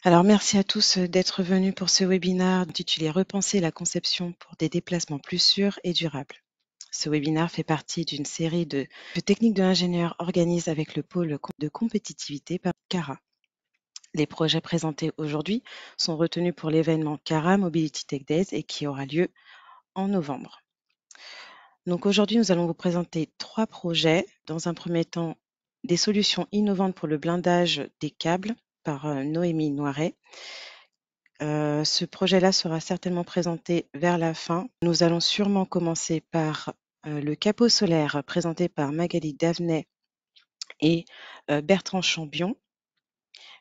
Alors, merci à tous d'être venus pour ce webinaire intitulé Repenser la conception pour des déplacements plus sûrs et durables. Ce webinaire fait partie d'une série de techniques de l'ingénieur organisées avec le pôle de compétitivité par CARA. Les projets présentés aujourd'hui sont retenus pour l'événement CARA Mobility Tech Days et qui aura lieu en novembre. Donc aujourd'hui, nous allons vous présenter 3 projets. Dans un premier temps, des solutions innovantes pour le blindage des câbles par Noémie Noiret. Ce projet-là sera certainement présenté vers la fin. Nous allons sûrement commencer par le capot solaire présenté par Magali Davenet et Bertrand Chambion.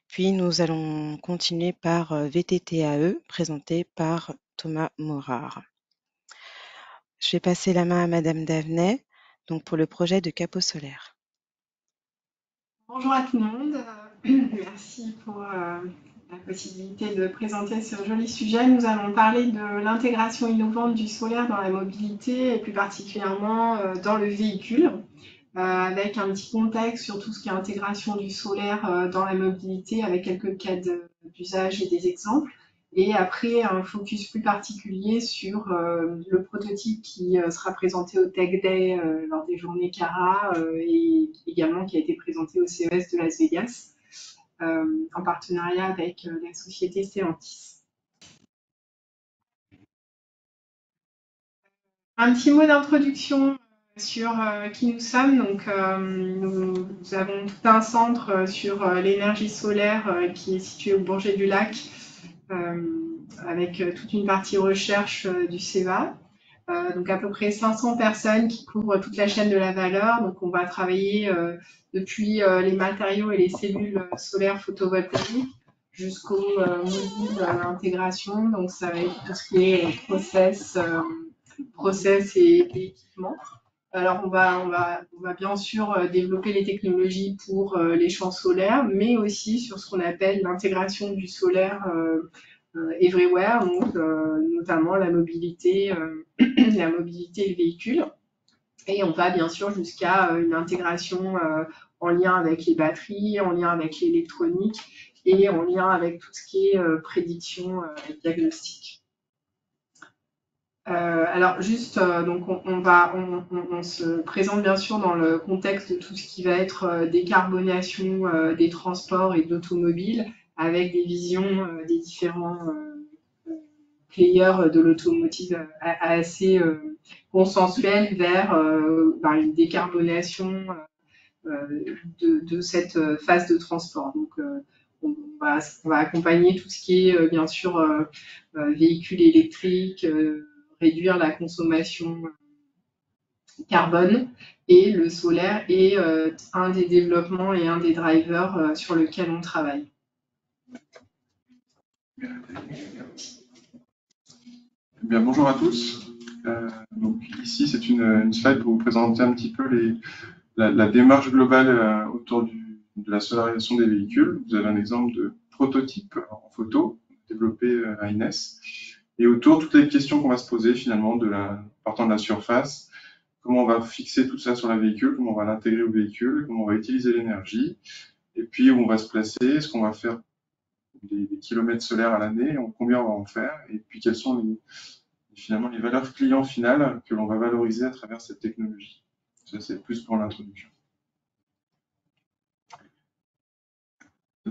Puis nous allons continuer par VTTAE présenté par Thomas Morard. Je vais passer la main à Madame Davenet donc pour le projet de capot solaire. Bonjour à tout le monde, merci pour la possibilité de présenter ce joli sujet. Nous allons parler de l'intégration innovante du solaire dans la mobilité et plus particulièrement dans le véhicule, avec un petit contexte sur tout ce qui est intégration du solaire dans la mobilité avec quelques cas d'usage et des exemples. Et après, un focus plus particulier sur le prototype qui sera présenté au Tech Day lors des journées CARA et également qui a été présenté au CES de Las Vegas en partenariat avec la société Stellantis. Un petit mot d'introduction sur qui nous sommes. Donc, nous avons tout un centre sur l'énergie solaire qui est situé au Bourget du Lac, avec toute une partie recherche du CEA. Donc à peu près 500 personnes qui couvrent toute la chaîne de la valeur. Donc on va travailler depuis les matériaux et les cellules solaires photovoltaïques jusqu'au module intégration. Donc ça va être tout ce qui est process et équipement. Alors on va bien sûr développer les technologies pour les champs solaires, mais aussi sur ce qu'on appelle l'intégration du solaire everywhere, donc notamment la mobilité, la mobilité et le véhicule. Et on va bien sûr jusqu'à une intégration en lien avec les batteries, en lien avec l'électronique et en lien avec tout ce qui est prédiction et diagnostic. Alors juste, donc on se présente bien sûr dans le contexte de tout ce qui va être décarbonation des transports et de l'automobile, avec des visions des différents players de l'automotive assez consensuels vers une décarbonation de cette phase de transport. Donc on va accompagner tout ce qui est bien sûr véhicules électriques, réduire la consommation carbone, et le solaire est un des développements et un des drivers sur lequel on travaille. Bien, bonjour à tous. Donc ici, c'est une slide pour vous présenter un petit peu la démarche globale autour de la solarisation des véhicules. Vous avez un exemple de prototype en photo développé à INES. Et autour, toutes les questions qu'on va se poser finalement partant de la surface, comment on va fixer tout ça sur le véhicule, comment on va l'intégrer au véhicule, comment on va utiliser l'énergie, et puis où on va se placer, est-ce qu'on va faire des kilomètres solaires à l'année, combien on va en faire, et puis quelles sont finalement les valeurs clients finales que l'on va valoriser à travers cette technologie. Ça, c'est plus pour l'introduction.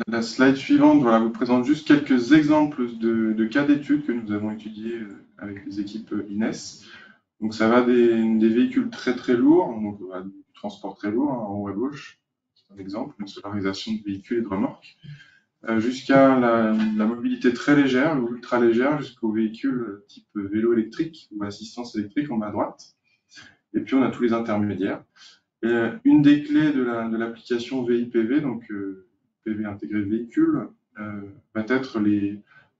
La slide suivante vous présente juste quelques exemples de cas d'études que nous avons étudiés avec les équipes INES. Donc ça va des véhicules très très lourds, donc du transport très lourd, en haut à gauche, c'est un exemple, une solarisation de véhicules et de remorques, jusqu'à la mobilité très légère ou ultra légère, jusqu'aux véhicules type vélo électrique ou assistance électrique en bas à droite. Et puis on a tous les intermédiaires. Et une des clés de l'application VIPV, donc PV intégré véhicule, va être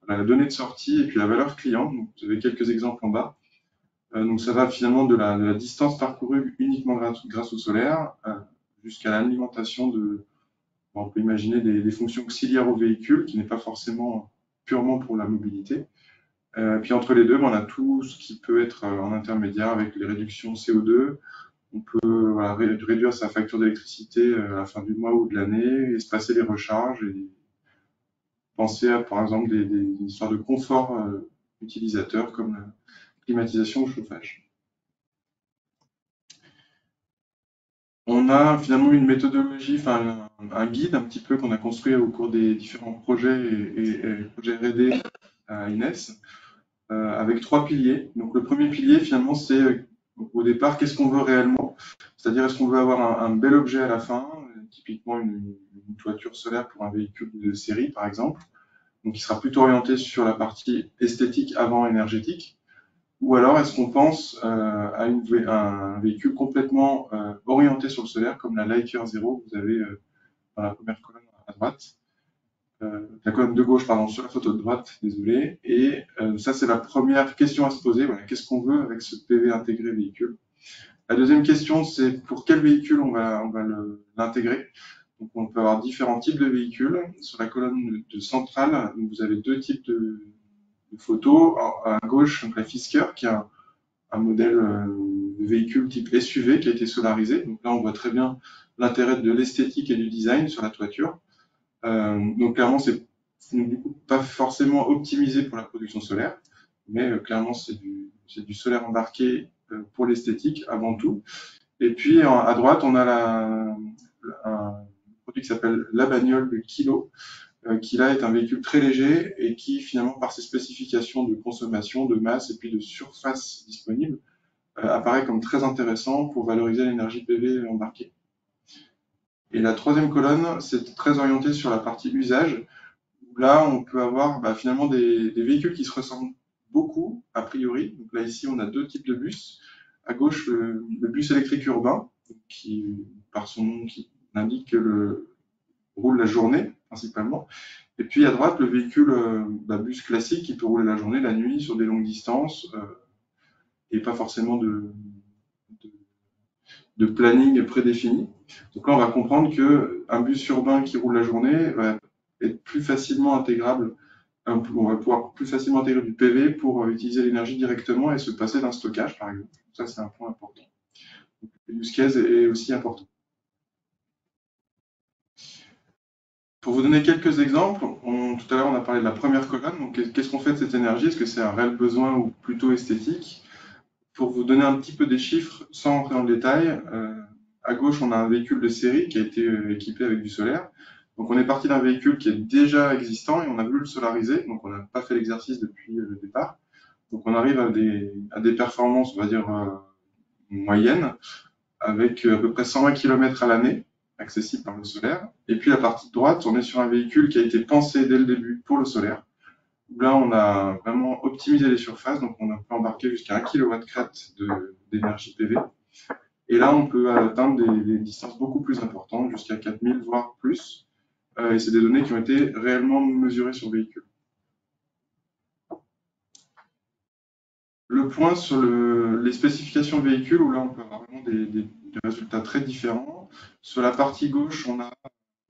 la donnée de sortie et puis la valeur client. Donc, vous avez quelques exemples en bas. Donc ça va finalement de la distance parcourue uniquement grâce au solaire jusqu'à l'alimentation on peut imaginer des fonctions auxiliaires au véhicule qui n'est pas forcément purement pour la mobilité. Puis entre les deux, on a tout ce qui peut être en intermédiaire avec les réductions CO2. On peut réduire sa facture d'électricité à la fin du mois ou de l'année, espacer les recharges et penser à, par exemple, des histoires de confort utilisateur comme la climatisation ou chauffage. On a finalement une méthodologie, enfin un guide un petit peu qu'on a construit au cours des différents projets et projets R&D à INES, avec 3 piliers. Donc le premier pilier, finalement, c'est au départ, qu'est-ce qu'on veut réellement? C'est-à-dire, est-ce qu'on veut avoir un bel objet à la fin, typiquement une toiture solaire pour un véhicule de série, par exemple, donc qui sera plutôt orienté sur la partie esthétique avant énergétique, ou alors est-ce qu'on pense à un véhicule complètement orienté sur le solaire, comme la Lightyear Zero que vous avez dans la première colonne à droite, la colonne de gauche, pardon, sur la photo de droite, désolé. Et ça, c'est la première question à se poser. Voilà, qu'est-ce qu'on veut avec ce PV intégré véhicule? La deuxième question, c'est pour quel véhicule on va l'intégrer. Donc, on peut avoir différents types de véhicules. Sur la colonne de centrale, vous avez 2 types de photos. À gauche, donc la Fisker, qui a un modèle de véhicule type SUV qui a été solarisé. Donc là, on voit très bien l'intérêt de l'esthétique et du design sur la toiture. Donc clairement, c'est pas forcément optimisé pour la production solaire, mais clairement, c'est du solaire embarqué pour l'esthétique avant tout. Et puis à droite, on a un produit qui s'appelle la bagnole de Kilo, qui là est un véhicule très léger et qui finalement, par ses spécifications de consommation, de masse et puis de surface disponible, apparaît comme très intéressant pour valoriser l'énergie PV embarquée. Et la troisième colonne, c'est très orienté sur la partie usage, où là, on peut avoir finalement des véhicules qui se ressemblent beaucoup, a priori. Donc là, ici, on a 2 types de bus. À gauche, le bus électrique urbain, qui, par son nom, qui indique que roule la journée, principalement. Et puis à droite, le véhicule bus classique qui peut rouler la journée, la nuit, sur des longues distances, et pas forcément de planning prédéfini. Donc là, on va comprendre qu'un bus urbain qui roule la journée va être plus facilement intégrable, on va pouvoir plus facilement intégrer du PV pour utiliser l'énergie directement et se passer d'un stockage, par exemple. Ça, c'est un point important. Donc, le use case est aussi important. Pour vous donner quelques exemples, tout à l'heure, on a parlé de la première colonne. Donc, qu'est-ce qu'on fait de cette énergie? Est-ce que c'est un réel besoin ou plutôt esthétique? Pour vous donner un petit peu des chiffres, sans entrer dans le détail, à gauche, on a un véhicule de série qui a été équipé avec du solaire. Donc, on est parti d'un véhicule qui est déjà existant et on a voulu le solariser. Donc, on n'a pas fait l'exercice depuis le départ. Donc, on arrive à des performances, on va dire, moyennes, avec à peu près 120 km à l'année, accessible par le solaire. Et puis, la partie droite, on est sur un véhicule qui a été pensé dès le début pour le solaire. Là, on a vraiment optimisé les surfaces, donc on a pu embarquer jusqu'à 1 kW d'énergie PV. Et là, on peut atteindre des distances beaucoup plus importantes, jusqu'à 4000, voire plus. Et c'est des données qui ont été réellement mesurées sur le véhicule. Le point sur les spécifications véhicules, où là, on peut avoir vraiment des résultats très différents. Sur la partie gauche, on a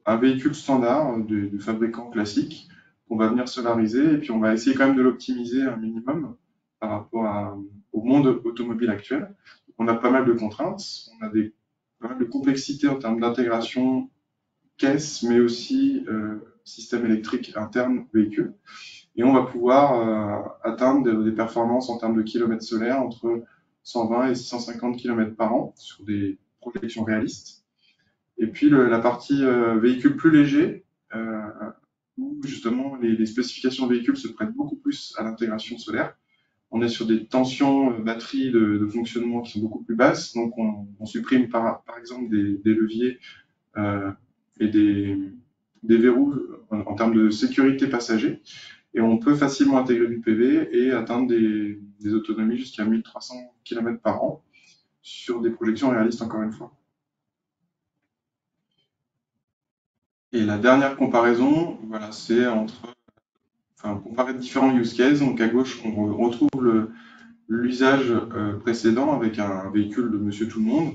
un véhicule standard de fabricant classique qu'on va venir solariser et puis on va essayer quand même de l'optimiser un minimum par rapport au monde automobile actuel. On a pas mal de contraintes, on a pas mal de complexité en termes d'intégration caisse, mais aussi système électrique interne véhicule. Et on va pouvoir atteindre des performances en termes de kilomètres solaires entre 120 et 650 km par an sur des projections réalistes. Et puis la partie véhicule plus léger, où justement les spécifications véhicules se prêtent beaucoup plus à l'intégration solaire. On est sur des tensions batterie de fonctionnement qui sont beaucoup plus basses, donc on supprime par exemple des leviers et des verrous en termes de sécurité passager, et on peut facilement intégrer du PV et atteindre des autonomies jusqu'à 1300 km par an sur des projections réalistes encore une fois. Et la dernière comparaison, voilà, c'est comparer différents use cases. Donc à gauche, on retrouve l'usage précédent avec un véhicule de Monsieur Tout le Monde,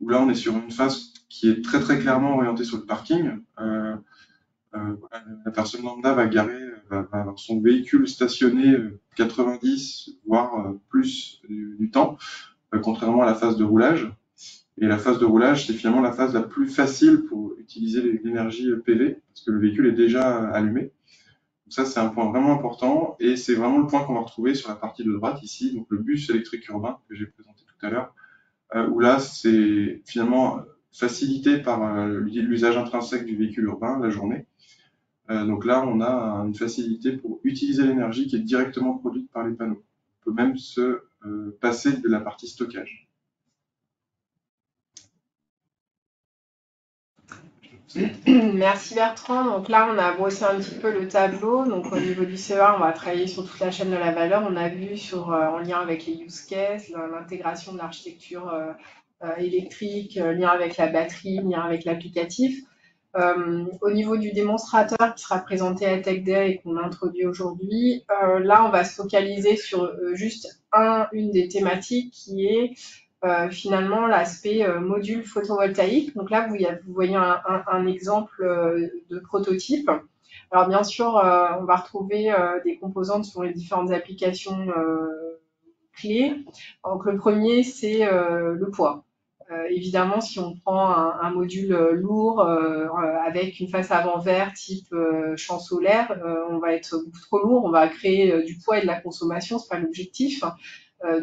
où là on est sur une phase qui est très très clairement orientée sur le parking. La personne lambda va avoir son véhicule stationné 90 voire plus du temps, contrairement à la phase de roulage. Et la phase de roulage, c'est finalement la phase la plus facile pour utiliser l'énergie PV, parce que le véhicule est déjà allumé. Ça, c'est un point vraiment important et c'est vraiment le point qu'on va retrouver sur la partie de droite ici, donc le bus électrique urbain que j'ai présenté tout à l'heure, où là, c'est finalement facilité par l'usage intrinsèque du véhicule urbain la journée. Donc là, on a une facilité pour utiliser l'énergie qui est directement produite par les panneaux. On peut même se passer de la partie stockage. Merci Bertrand. Donc là, on a brossé un petit peu le tableau. Donc au niveau du CEA, on va travailler sur toute la chaîne de la valeur. On a vu en lien avec les use cases, l'intégration de l'architecture électrique, lien avec la batterie, lien avec l'applicatif. Au niveau du démonstrateur qui sera présenté à Tech Day et qu'on a introduit aujourd'hui, là, on va se focaliser sur juste une des thématiques qui est finalement l'aspect module photovoltaïque. Donc là, vous voyez un exemple de prototype. Alors bien sûr, on va retrouver des composantes sur les différentes applications clés. Donc le premier, c'est le poids. Évidemment, si on prend un module lourd avec une face avant vert type champ solaire, on va être beaucoup trop lourd, on va créer du poids et de la consommation, c'est pas l'objectif.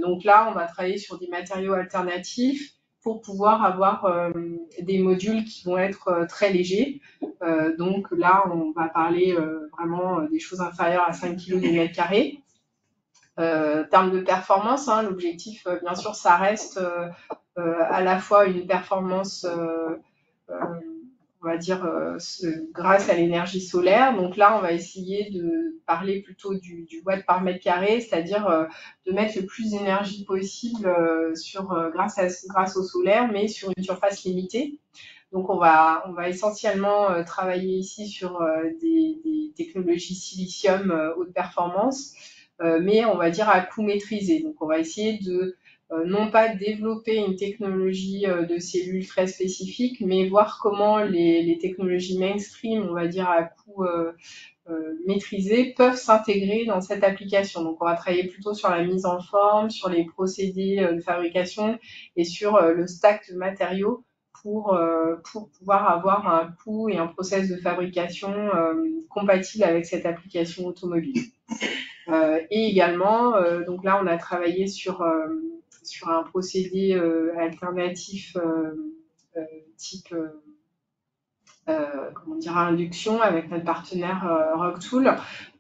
Donc là, on va travailler sur des matériaux alternatifs pour pouvoir avoir des modules qui vont être très légers. Donc là, on va parler vraiment des choses inférieures à 5 kg de mètre carré. En termes de performance, hein, l'objectif, bien sûr, ça reste à la fois une performance, on va dire, grâce à l'énergie solaire. Donc là, on va essayer de parler plutôt du watt par mètre carré, c'est-à-dire de mettre le plus d'énergie possible grâce au solaire, mais sur une surface limitée. Donc on va essentiellement travailler ici sur des technologies silicium haute performance, mais on va dire à coût maîtrisé. Donc on va essayer de non pas développer une technologie de cellules très spécifique, mais voir comment les technologies mainstream, on va dire à coût maîtrisé, peuvent s'intégrer dans cette application. Donc on va travailler plutôt sur la mise en forme, sur les procédés de fabrication et sur le stack de matériaux pour pouvoir avoir un coût et un process de fabrication compatible avec cette application automobile. Et également, donc là, on a travaillé sur un procédé alternatif type induction avec notre partenaire Rocktool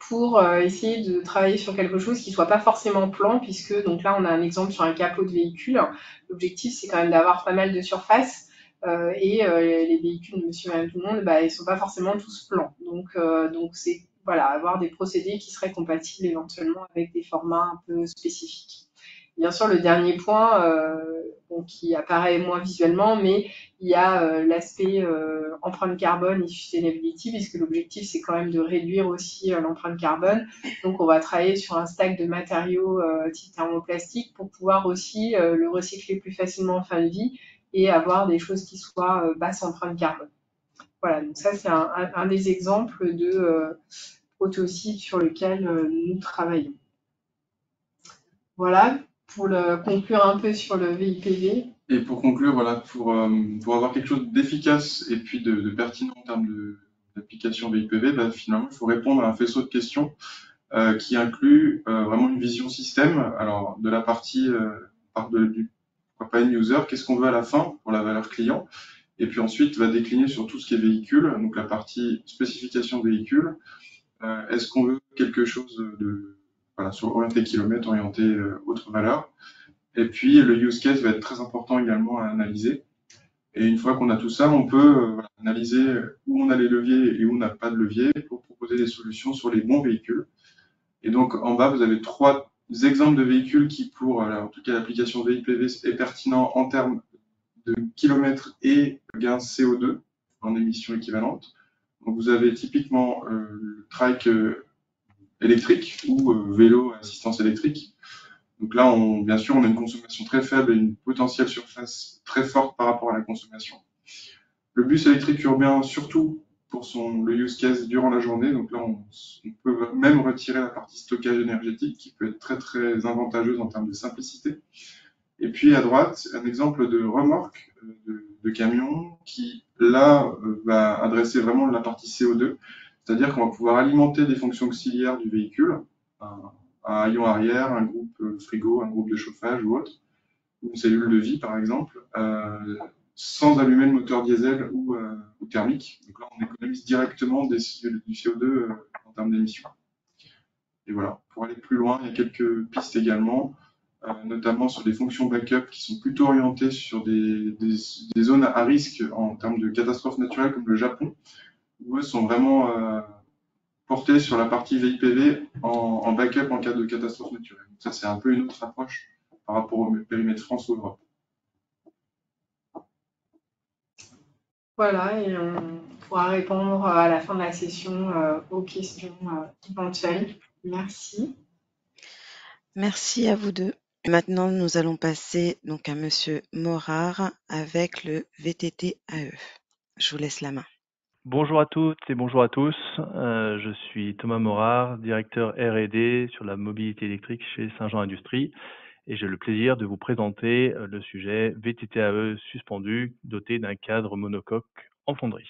pour essayer de travailler sur quelque chose qui soit pas forcément plan, puisque donc là, on a un exemple sur un capot de véhicule. L'objectif, c'est quand même d'avoir pas mal de surface. Et les véhicules de monsieur et madame tout le monde, ils sont pas forcément tous plans. Donc c'est avoir des procédés qui seraient compatibles éventuellement avec des formats un peu spécifiques. Bien sûr, le dernier point, qui apparaît moins visuellement, mais il y a l'aspect empreinte carbone et sustainability, puisque l'objectif, c'est quand même de réduire aussi l'empreinte carbone. Donc, on va travailler sur un stack de matériaux type thermoplastique pour pouvoir aussi le recycler plus facilement en fin de vie et avoir des choses qui soient basse empreinte carbone. Voilà, donc ça, c'est un des exemples de prototypes sur lequel nous travaillons. Voilà, pour conclure un peu sur le VIPV. Et pour conclure, voilà, pour avoir quelque chose d'efficace et puis de pertinent en termes d'application VIPV, finalement, il faut répondre à un faisceau de questions qui inclut vraiment une vision système. Alors, de la partie du end user, qu'est-ce qu'on veut à la fin pour la valeur client? Et puis ensuite, va décliner sur tout ce qui est véhicule, donc la partie spécification véhicule. Est-ce qu'on veut quelque chose sur orienté kilomètre, orienté autre valeur? Et puis, le use case va être très important également à analyser. Et une fois qu'on a tout ça, on peut analyser où on a les leviers et où on n'a pas de levier pour proposer des solutions sur les bons véhicules. Et donc, en bas, vous avez 3 exemples de véhicules qui, pour en tout cas l'application VIPV, est pertinent en termes de kilomètres et gain CO2 en émissions équivalentes. Donc, vous avez typiquement le trike électrique ou vélo à assistance électrique. Donc là, bien sûr, on a une consommation très faible et une potentielle surface très forte par rapport à la consommation. Le bus électrique urbain, surtout pour le use case durant la journée. Donc là, on peut même retirer la partie stockage énergétique qui peut être très, très avantageuse en termes de simplicité. Et puis à droite, un exemple de remorque de camion qui, là, va adresser vraiment la partie CO2. C'est-à-dire qu'on va pouvoir alimenter des fonctions auxiliaires du véhicule, un haillon arrière, un groupe frigo, un groupe de chauffage ou autre, ou une cellule de vie par exemple, sans allumer le moteur diesel ou thermique. Donc là, on économise directement du CO2 en termes d'émissions. Et voilà, pour aller plus loin, il y a quelques pistes également, notamment sur des fonctions backup qui sont plutôt orientées sur des zones à risque en termes de catastrophes naturelles comme le Japon, où eux sont vraiment portés sur la partie VIPV en backup en cas de catastrophe naturelle. Donc ça, c'est un peu une autre approche par rapport au périmètre France ou Europe. Voilà, et on pourra répondre à la fin de la session aux questions éventuelles. Merci. Merci à vous deux. Maintenant, nous allons passer donc à Monsieur Morard avec le VTT AE. Je vous laisse la main. Bonjour à toutes et bonjour à tous. Je suis Thomas Morard, directeur R&D sur la mobilité électrique chez Saint-Jean Industries, et j'ai le plaisir de vous présenter le sujet VTT AE suspendu doté d'un cadre monocoque en fonderie.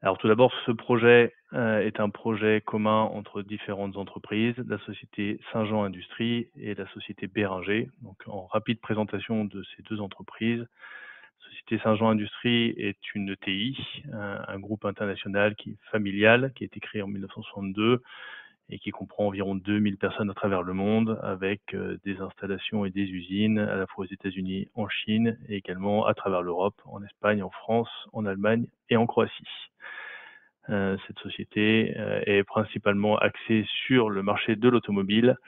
Alors tout d'abord, ce projet est un projet commun entre différentes entreprises, la société Saint-Jean Industries et la société Béringer. Donc en rapide présentation de ces deux entreprises, la société Saint-Jean Industries est une ETI, un groupe international familial qui a été créé en 1962 et qui comprend environ 2000 personnes à travers le monde avec des installations et des usines à la fois aux États-Unis, en Chine et également à travers l'Europe, en Espagne, en France, en Allemagne et en Croatie. Cette société est principalement axée sur le marché de l'automobile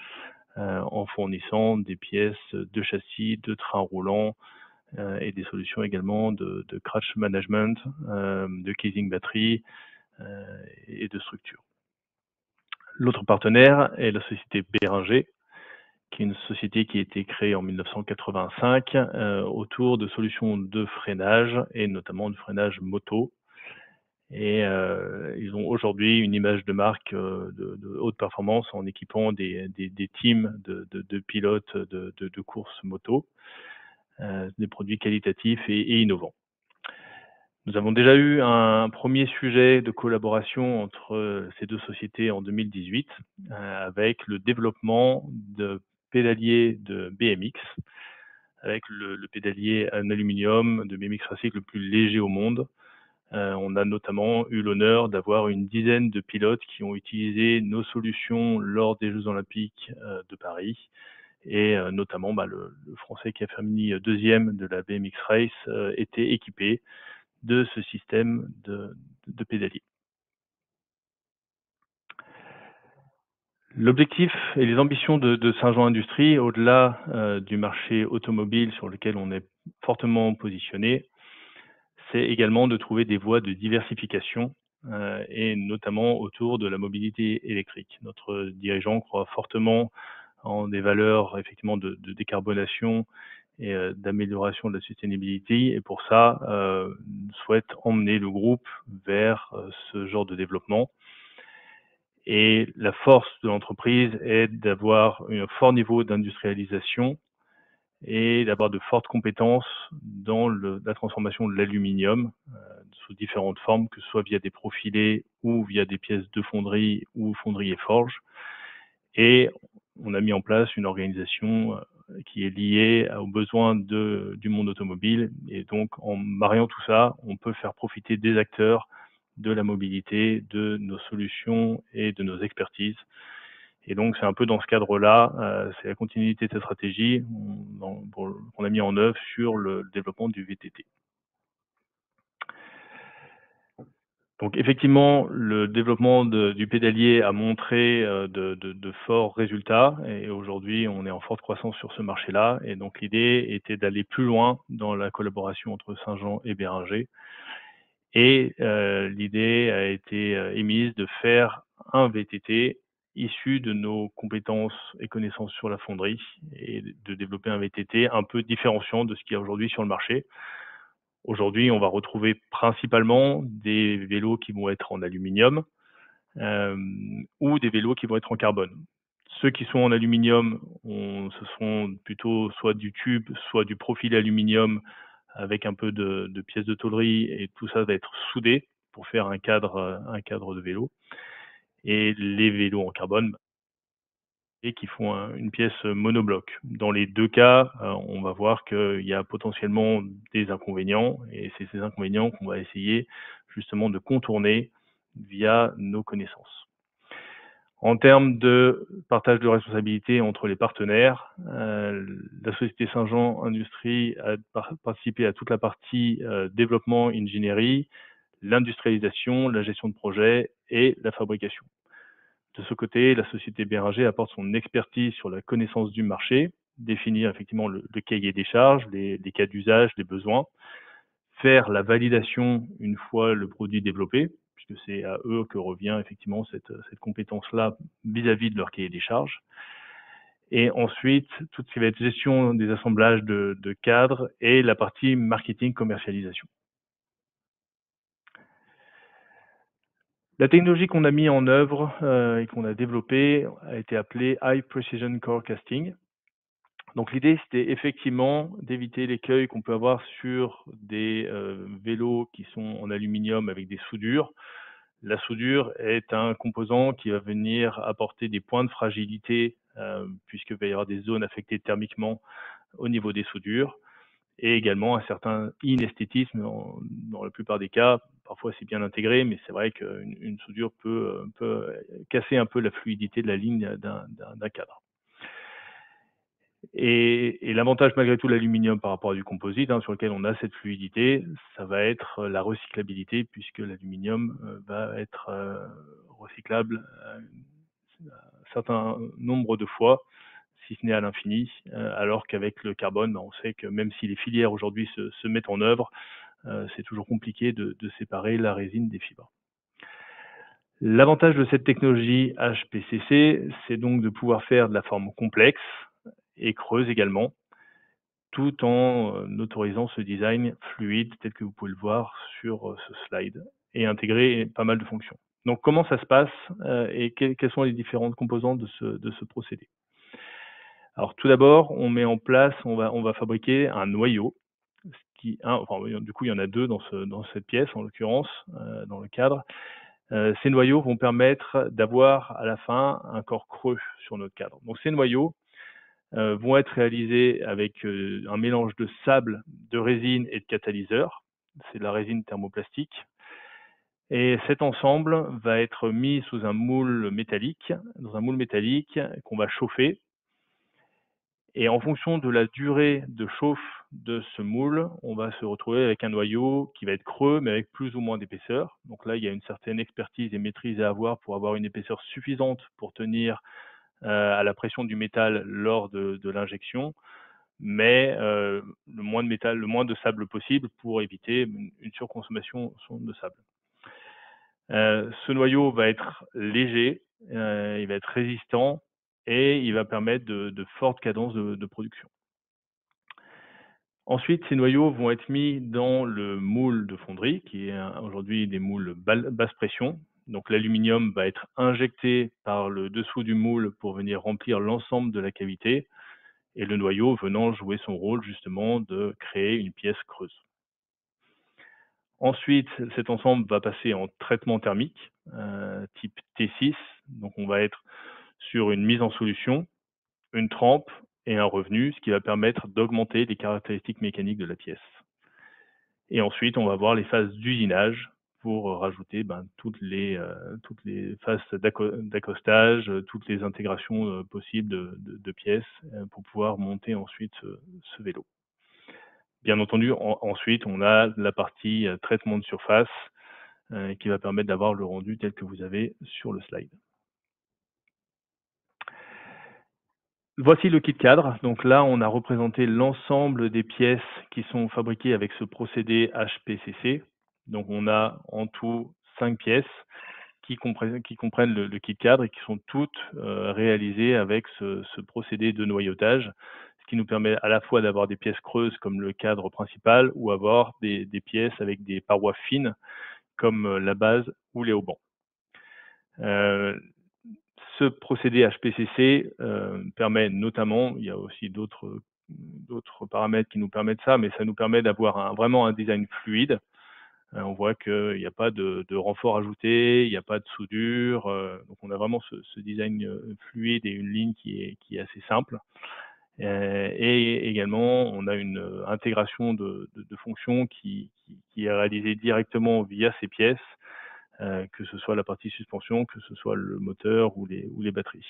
en fournissant des pièces de châssis, de trains roulants et des solutions également de crash management, de casing batterie et de structure. L'autre partenaire est la société Béringer, qui est une société qui a été créée en 1985 autour de solutions de freinage et notamment de freinage moto. Et ils ont aujourd'hui une image de marque de haute performance en équipant des teams de pilotes de courses moto, des produits qualitatifs et innovants. Nous avons déjà eu un premier sujet de collaboration entre ces deux sociétés en 2018 avec le développement de pédaliers de BMX, avec le pédalier en aluminium de BMX Classic le plus léger au monde. On a notamment eu l'honneur d'avoir une dizaine de pilotes qui ont utilisé nos solutions lors des Jeux Olympiques de Paris. Et notamment le Français qui a fini deuxième de la BMX Race était équipé de ce système de pédalier. L'objectif et les ambitions de Saint-Jean Industries, au-delà du marché automobile sur lequel on est fortement positionné, c'est également de trouver des voies de diversification et notamment autour de la mobilité électrique. Notre dirigeant croit fortement en des valeurs effectivement de décarbonation et d'amélioration de la sustainability, et pour ça souhaite emmener le groupe vers ce genre de développement. Et la force de l'entreprise est d'avoir un fort niveau d'industrialisation et d'avoir de fortes compétences dans la transformation de l'aluminium sous différentes formes, que ce soit via des profilés ou via des pièces de fonderie ou fonderie et forge. Et on a mis en place une organisation qui est liée aux besoins du monde automobile. Et donc, en mariant tout ça, on peut faire profiter des acteurs de la mobilité, de nos solutions et de nos expertises. Et donc, c'est un peu dans ce cadre-là, c'est la continuité de cette stratégie qu'on a mis en œuvre sur le développement du VTT. Donc, effectivement, le développement du pédalier a montré de forts résultats et aujourd'hui, on est en forte croissance sur ce marché-là. Et donc, l'idée était d'aller plus loin dans la collaboration entre Saint-Jean et Béringer. Et l'idée a été émise de faire un VTT issu de nos compétences et connaissances sur la fonderie et de développer un VTT un peu différenciant de ce qu'il y a aujourd'hui sur le marché. Aujourd'hui, on va retrouver principalement des vélos qui vont être en aluminium ou des vélos qui vont être en carbone. Ceux qui sont en aluminium, ce sont plutôt soit du tube, soit du profil aluminium avec un peu de pièces de tôlerie, et tout ça va être soudé pour faire un cadre de vélo, et les vélos en carbone et qui font une pièce monobloc. Dans les deux cas, on va voir qu'il y a potentiellement des inconvénients, et c'est ces inconvénients qu'on va essayer justement de contourner via nos connaissances. En termes de partage de responsabilités entre les partenaires, la société Saint-Jean Industrie a participé à toute la partie développement, ingénierie, l'industrialisation, la gestion de projet et la fabrication. De ce côté, la société Béringer apporte son expertise sur la connaissance du marché, définir effectivement le cahier des charges, les cas d'usage, les besoins, faire la validation une fois le produit développé, puisque c'est à eux que revient effectivement cette compétence-là vis-à-vis de leur cahier des charges. Et ensuite, tout ce qui va être gestion des assemblages de cadres et la partie marketing commercialisation. La technologie qu'on a mis en œuvre et qu'on a développée a été appelée High Precision Core Casting. Donc l'idée, c'était effectivement d'éviter l'écueil qu'on peut avoir sur des vélos qui sont en aluminium avec des soudures. La soudure est un composant qui va venir apporter des points de fragilité puisqu'il va y avoir des zones affectées thermiquement au niveau des soudures, et également un certain inesthétisme dans la plupart des cas. Parfois c'est bien intégré, mais c'est vrai qu'une soudure peut casser un peu la fluidité de la ligne d'un cadre. Et l'avantage malgré tout de l'aluminium par rapport à du composite, sur lequel on a cette fluidité, ça va être la recyclabilité, puisque l'aluminium va être recyclable un certain nombre de fois, si ce n'est à l'infini, alors qu'avec le carbone, on sait que même si les filières aujourd'hui se mettent en œuvre, c'est toujours compliqué de séparer la résine des fibres. L'avantage de cette technologie HPCC, c'est donc de pouvoir faire de la forme complexe et creuse également, tout en autorisant ce design fluide tel que vous pouvez le voir sur ce slide, et intégrer pas mal de fonctions. Donc comment ça se passe et quelles sont les différentes composantes de ce procédé? Alors tout d'abord, on met en place, on va fabriquer un noyau, du coup il y en a deux dans cette pièce en l'occurrence, dans le cadre. Ces noyaux vont permettre d'avoir à la fin un corps creux sur notre cadre. Donc ces noyaux vont être réalisés avec un mélange de sable, de résine et de catalyseur. C'est de la résine thermoplastique. Et cet ensemble va être mis sous un moule métallique, dans un moule métallique qu'on va chauffer. Et en fonction de la durée de chauffe de ce moule, on va se retrouver avec un noyau qui va être creux, mais avec plus ou moins d'épaisseur. Donc là, il y a une certaine expertise et maîtrise à avoir pour avoir une épaisseur suffisante pour tenir à la pression du métal lors de l'injection, mais le moins de sable possible pour éviter une surconsommation de sable. Ce noyau va être léger, il va être résistant et il va permettre de fortes cadences de production. Ensuite, ces noyaux vont être mis dans le moule de fonderie, qui est aujourd'hui des moules basse pression. Donc l'aluminium va être injecté par le dessous du moule pour venir remplir l'ensemble de la cavité, et le noyau venant jouer son rôle justement de créer une pièce creuse. Ensuite, cet ensemble va passer en traitement thermique, type T6. Donc on va être sur une mise en solution, une trempe et un revenu, ce qui va permettre d'augmenter les caractéristiques mécaniques de la pièce. Et ensuite, on va voir les phases d'usinage pour rajouter toutes les phases d'accostage, toutes les intégrations possibles de pièces pour pouvoir monter ensuite ce vélo. Bien entendu, ensuite, on a la partie traitement de surface qui va permettre d'avoir le rendu tel que vous avez sur le slide. Voici le kit cadre. Donc là, on a représenté l'ensemble des pièces qui sont fabriquées avec ce procédé HPCC. Donc on a en tout 5 pièces qui comprennent le kit cadre et qui sont toutes réalisées avec ce procédé de noyautage, ce qui nous permet à la fois d'avoir des pièces creuses comme le cadre principal ou avoir des pièces avec des parois fines comme la base ou les haubans. Ce procédé HPCC permet notamment, il y a aussi d'autres paramètres qui nous permettent ça, mais ça nous permet d'avoir vraiment un design fluide, On voit qu'il n'y a pas de renfort ajouté, il n'y a pas de soudure. Donc on a vraiment ce design fluide et une ligne qui est assez simple. Et également, on a une intégration de fonctions qui est réalisée directement via ces pièces, que ce soit la partie suspension, que ce soit le moteur ou les batteries.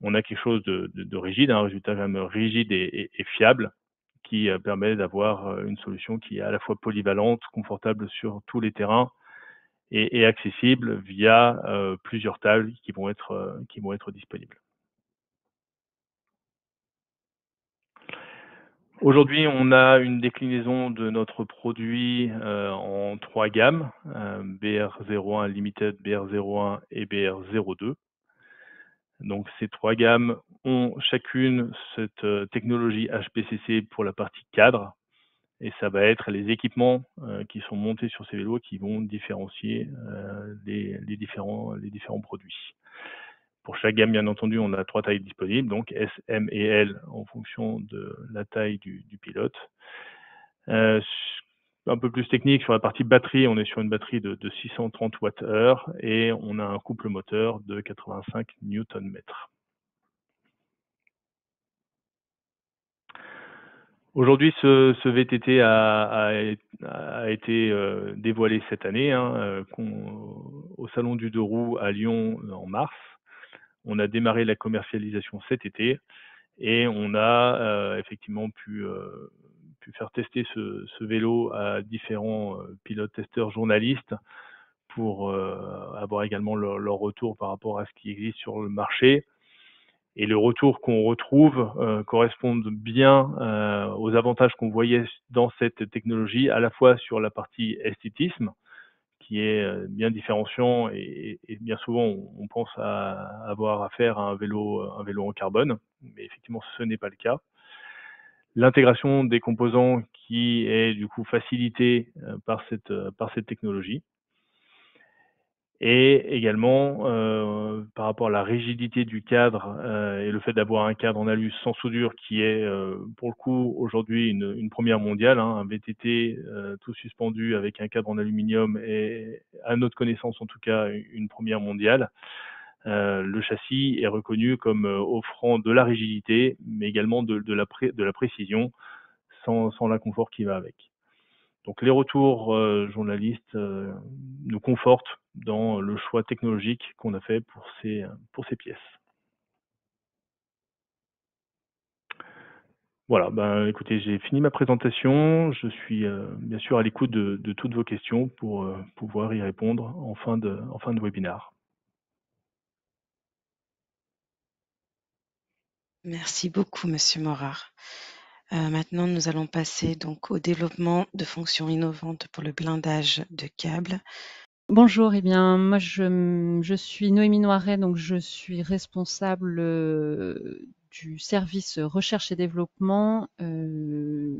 On a quelque chose de rigide, un résultat quand même rigide et fiable, qui permet d'avoir une solution qui est à la fois polyvalente, confortable sur tous les terrains et accessible via plusieurs tables qui vont être disponibles. Aujourd'hui, on a une déclinaison de notre produit en 3 gammes, BR01 Limited, BR01 et BR02. Donc ces 3 gammes ont chacune cette technologie HPCC pour la partie cadre, et ça va être les équipements qui sont montés sur ces vélos qui vont différencier les différents produits. Pour chaque gamme, bien entendu, on a 3 tailles disponibles, donc S, M et L en fonction de la taille du pilote. Un peu plus technique, sur la partie batterie, on est sur une batterie de 630 Wh et on a un couple moteur de 85 Nm. Aujourd'hui, ce VTT a été dévoilé cette année au Salon du 2 roues à Lyon en mars. On a démarré la commercialisation cet été et on a effectivement pu faire tester ce vélo à différents pilotes, testeurs, journalistes pour avoir également leur retour par rapport à ce qui existe sur le marché. Et le retour qu'on retrouve correspondent bien aux avantages qu'on voyait dans cette technologie, à la fois sur la partie esthétisme, qui est bien différenciant et bien souvent on pense à avoir affaire à un vélo en carbone, mais effectivement ce n'est pas le cas. L'intégration des composants qui est du coup facilitée par cette technologie. Et également, par rapport à la rigidité du cadre et le fait d'avoir un cadre en alu sans soudure qui est, pour le coup, aujourd'hui une première mondiale, un VTT tout suspendu avec un cadre en aluminium est, à notre connaissance en tout cas, une première mondiale. Le châssis est reconnu comme offrant de la rigidité, mais également de la précision, sans l'inconfort qui va avec. Donc les retours journalistes nous confortent dans le choix technologique qu'on a fait pour ces pièces. Voilà, écoutez, j'ai fini ma présentation. Je suis bien sûr à l'écoute de toutes vos questions pour pouvoir y répondre en fin de webinaire. Merci beaucoup, Monsieur Morard. Maintenant, nous allons passer donc au développement de fonctions innovantes pour le blindage de câbles. Bonjour, moi je suis Noémie Noiret, donc je suis responsable du service recherche et développement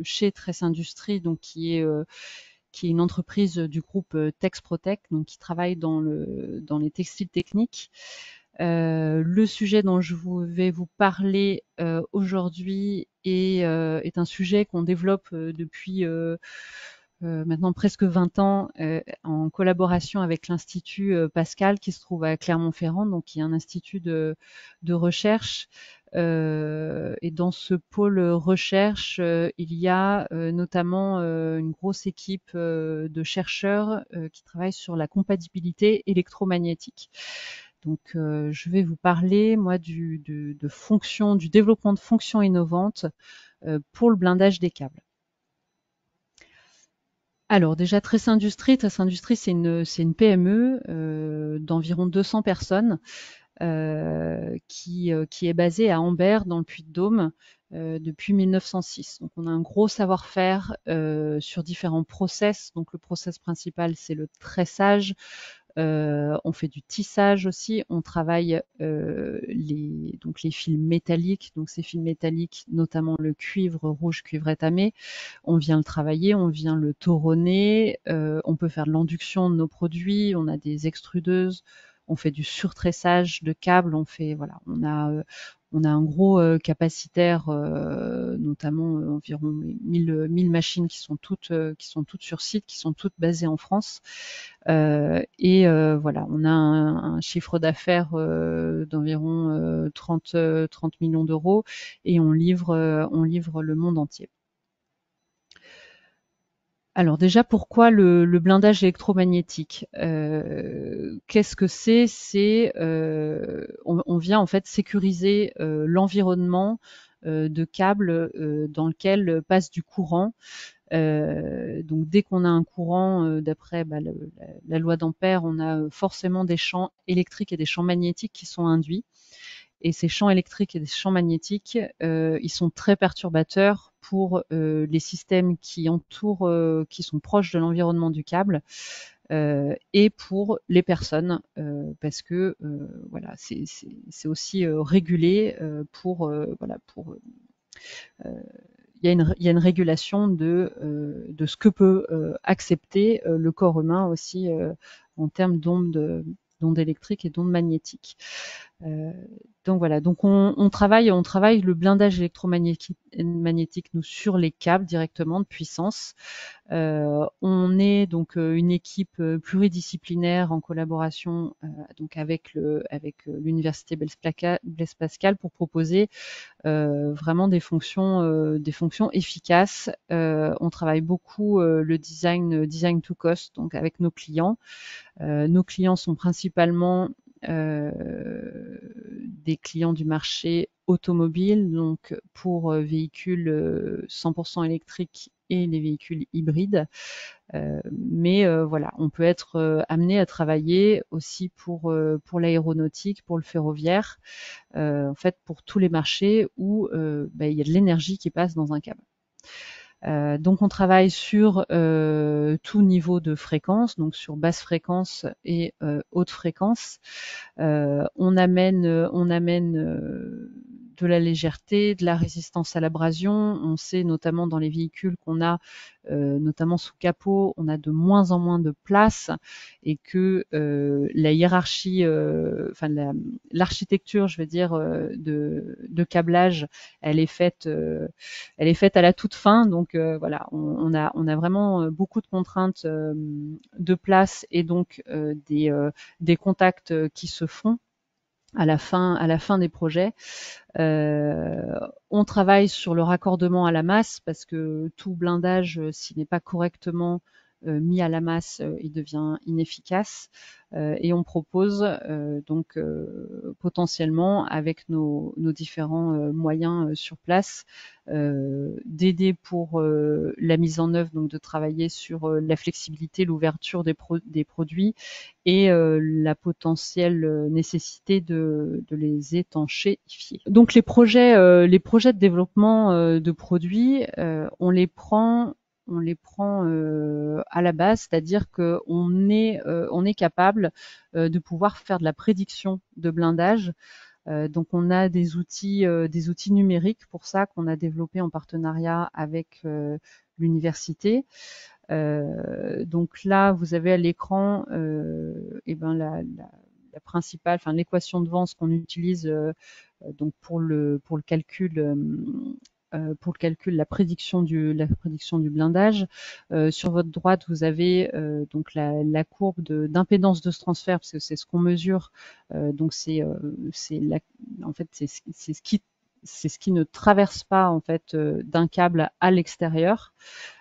chez Tress Industries, donc qui est une entreprise du groupe Texprotec, donc qui travaille dans les textiles techniques. Le sujet dont je vais vous parler aujourd'hui est un sujet qu'on développe depuis maintenant presque 20 ans en collaboration avec l'Institut Pascal qui se trouve à Clermont-Ferrand, donc qui est un institut de recherche. Et dans ce pôle recherche, il y a notamment une grosse équipe de chercheurs qui travaillent sur la compatibilité électromagnétique. Donc, je vais vous parler, moi, du développement de fonctions innovantes pour le blindage des câbles. Alors déjà, Tress Industries, c'est une PME d'environ 200 personnes qui est basée à Ambert, dans le Puy-de-Dôme, depuis 1906. Donc on a un gros savoir-faire sur différents process. Donc le process principal, c'est le tressage. On fait du tissage aussi, on travaille les fils métalliques, donc ces fils métalliques, notamment le cuivre rouge, cuivre étamé, on vient le travailler, on vient le tauronner, on peut faire de l'induction de nos produits, on a des extrudeuses, on fait du surtressage de câbles, on On a un gros capacitaire, notamment environ 1000 machines qui sont toutes sur site, qui sont toutes basées en France. Voilà, on a un chiffre d'affaires d'environ 30 millions d'euros et on livre le monde entier. Alors déjà, pourquoi le blindage électromagnétique? Qu'est-ce que c'est? On vient en fait sécuriser l'environnement de câbles dans lequel passe du courant. Donc dès qu'on a un courant, d'après la loi d'Ampère, on a forcément des champs électriques et des champs magnétiques qui sont induits. Et ces champs électriques et ces champs magnétiques, ils sont très perturbateurs pour les systèmes qui entourent, qui sont proches de l'environnement du câble, et pour les personnes, parce que voilà, c'est aussi régulé pour voilà pour il y a une régulation de ce que peut accepter le corps humain aussi en termes d'ondes électriques et d'ondes magnétiques. Donc voilà, donc on travaille le blindage électromagnétique nous sur les câbles directement de puissance. On est donc une équipe pluridisciplinaire en collaboration donc avec l'université Blaise Pascal pour proposer vraiment des fonctions efficaces. On travaille beaucoup le design to cost, donc avec nos clients. Nos clients sont principalement des clients du marché automobile, donc pour véhicules 100% électriques et les véhicules hybrides. Mais voilà, on peut être amené à travailler aussi pour l'aéronautique, pour le ferroviaire, en fait pour tous les marchés où il y a de l'énergie qui passe dans un câble. Donc on travaille sur tout niveau de fréquence, donc sur basse fréquence et haute fréquence. On amène de la légèreté, de la résistance à l'abrasion. On sait notamment dans les véhicules qu'on a, notamment sous capot, on a de moins en moins de place et que la hiérarchie, l'architecture, je veux dire, de câblage, elle est faite à la toute fin. Donc voilà, on a vraiment beaucoup de contraintes de place et donc des contacts qui se font à la fin des projets. On travaille sur le raccordement à la masse parce que tout blindage, s'il n'est pas correctement mis à la masse, il devient inefficace. Et on propose donc potentiellement avec nos différents moyens sur place d'aider pour la mise en œuvre, donc de travailler sur la flexibilité, l'ouverture des produits et la potentielle nécessité de les étanchéifier. Donc les projets de développement de produits, on les prend à la base, c'est-à-dire qu'on est capable de pouvoir faire de la prédiction de blindage. Donc on a des outils numériques pour ça qu'on a développé en partenariat avec l'université. Donc là, vous avez à l'écran la principale, enfin l'équation de Vance qu'on utilise donc pour le calcul. La prédiction du blindage. Sur votre droite, vous avez donc la courbe d'impédance de ce transfert, parce que c'est ce qu'on mesure. Donc en fait c'est ce qui ne traverse pas en fait d'un câble à l'extérieur.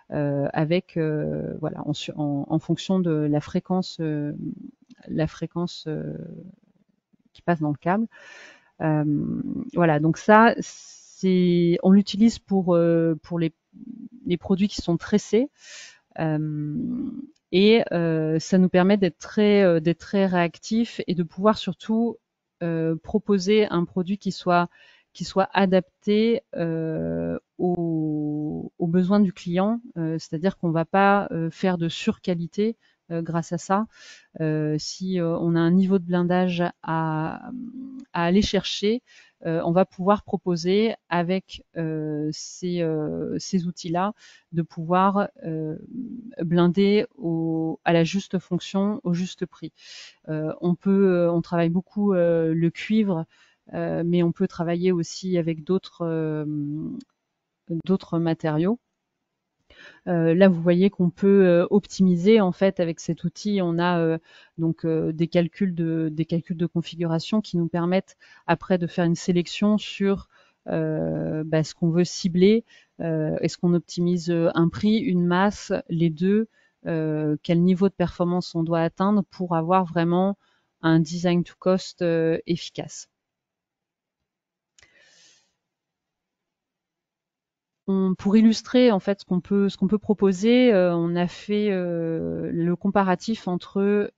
Avec voilà en fonction de la fréquence qui passe dans le câble. Voilà, donc ça on l'utilise pour les produits qui sont tressés. Et ça nous permet d'être très réactifs et de pouvoir surtout proposer un produit qui soit adapté aux besoins du client, c'est-à-dire qu'on ne va pas faire de surqualité grâce à ça. Si on a un niveau de blindage à aller chercher, on va pouvoir proposer avec ces outils-là de pouvoir blinder à la juste fonction, au juste prix. On travaille beaucoup le cuivre mais on peut travailler aussi avec d'autres matériaux. Là, vous voyez qu'on peut optimiser en fait avec cet outil. On a donc des calculs de configuration qui nous permettent après de faire une sélection sur ce qu'on veut cibler. Est-ce qu'on optimise un prix, une masse, les deux, quel niveau de performance on doit atteindre pour avoir vraiment un design to cost efficace. Pour illustrer en fait ce qu'on peut proposer, on a fait le comparatif entre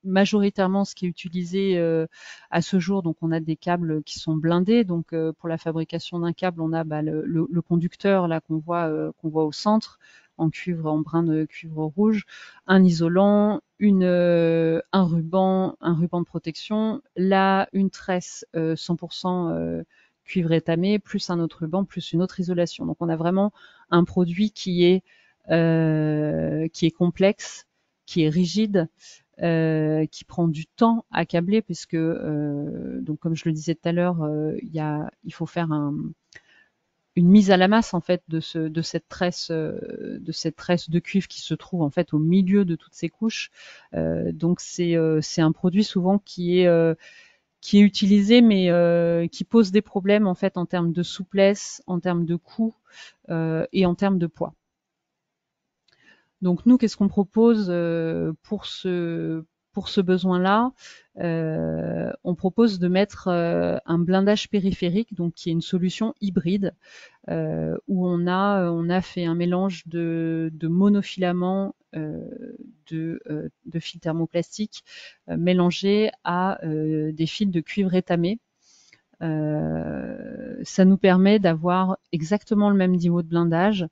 majoritairement ce qui est utilisé à ce jour. Donc on a des câbles qui sont blindés. Donc pour la fabrication d'un câble, on a le conducteur là qu'on voit au centre en cuivre, en brin de cuivre rouge, un isolant, un ruban de protection, là une tresse 100% cuivre étamé, plus un autre ruban, plus une autre isolation. Donc on a vraiment un produit qui est complexe, qui est rigide, qui prend du temps à câbler, puisque donc comme je le disais tout à l'heure, il faut faire une mise à la masse en fait de cette tresse de cuivre qui se trouve en fait au milieu de toutes ces couches. Donc c'est un produit souvent qui est utilisé, mais qui pose des problèmes en fait en termes de souplesse, en termes de coût et en termes de poids. Donc nous, qu'est-ce qu'on propose pour ce besoin-là? On propose de mettre un blindage périphérique, donc qui est une solution hybride, où on a fait un mélange de monofilaments de fils thermoplastiques mélangés à des fils de cuivre étamé. Ça nous permet d'avoir exactement le même niveau de blindage.